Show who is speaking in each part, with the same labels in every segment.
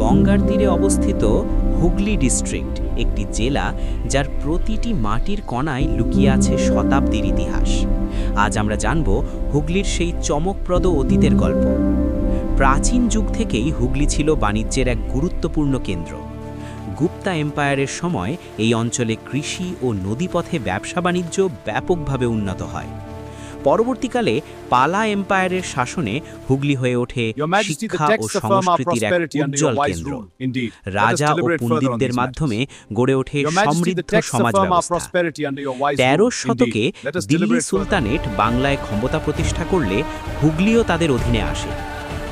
Speaker 1: গঙ্গার তীরে অবস্থিত হুগলি ডিস্ট্রিক্ট একটি জেলা যার প্রতিটি মাটির কণায় লুকিয়ে আছে শতাব্দীর ইতিহাস। আজ আমরা জানব হুগলির সেই চমকপ্রদ অতীতের গল্প। প্রাচীন যুগ থেকেই হুগলি ছিল বাণিজ্যের এক গুরুত্বপূর্ণ কেন্দ্র। গুপ্তা এম্পায়ারের সময় এই অঞ্চলে কৃষি ও নদীপথে ব্যবসা বাণিজ্য ব্যাপকভাবে উন্নত হয়। পরবর্তীকালে পালা এম্পায়ারের শাসনে হুগলি হয়ে ওঠে শিক্ষা ও সংস্কৃতির এক উজ্জ্বল কেন্দ্র। রাজা ও পণ্ডিতদের মাধ্যমে গড়ে ওঠে সমৃদ্ধ সমাজ ব্যবস্থা। ১৩শ শতকে দিল্লি সুলতানেট বাংলায় ক্ষমতা প্রতিষ্ঠা করলে হুগলিও তাদের অধীনে আসে।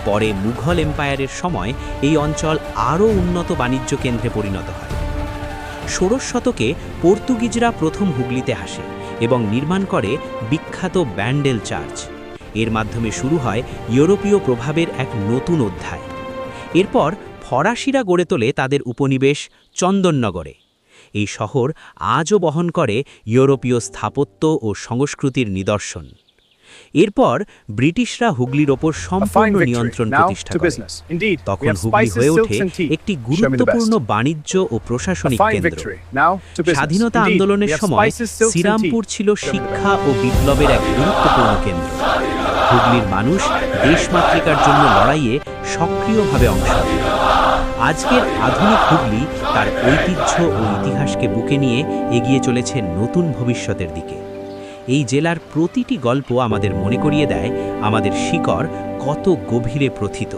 Speaker 1: পরে মুঘল এম্পায়ারের সময় এই অঞ্চল আরও উন্নত বাণিজ্য কেন্দ্রে পরিণত হয়। ১৬শ শতকে পর্তুগিজরা প্রথম হুগলিতে আসে এবং নির্মাণ করে বিখ্যাত ব্যান্ডেল চার্চ। এর মাধ্যমে শুরু হয় ইউরোপীয় প্রভাবের এক নতুন অধ্যায়। এরপর ফরাসিরা গড়ে তোলে তাদের উপনিবেশ চন্দননগরে। এই শহর আজও বহন করে ইউরোপীয় স্থাপত্য ও সংস্কৃতির নিদর্শন। এরপর ব্রিটিশরা হুগলির ওপর সম্পূর্ণ নিয়ন্ত্রণ প্রতিষ্ঠা করে। তখন হুগলি হয়ে ওঠে একটি গুরুত্বপূর্ণ বাণিজ্য ও প্রশাসনিক কেন্দ্র। স্বাধীনতা আন্দোলনের সময় শ্রীরামপুর ছিল শিক্ষা ও বিপ্লবের এক গুরুত্বপূর্ণ কেন্দ্র। হুগলির মানুষ দেশমাতৃকার জন্য লড়াইয়ে সক্রিয়ভাবে অংশ নেয়। আজকের আধুনিক হুগলি তার ঐতিহ্য ও ইতিহাসকে বুকে নিয়ে এগিয়ে চলেছে নতুন ভবিষ্যতের দিকে। এই জেলার প্রতিটি গল্প আমাদের মনে করিয়ে দেয় আমাদের শিকড় কত গভীরে প্রথিত।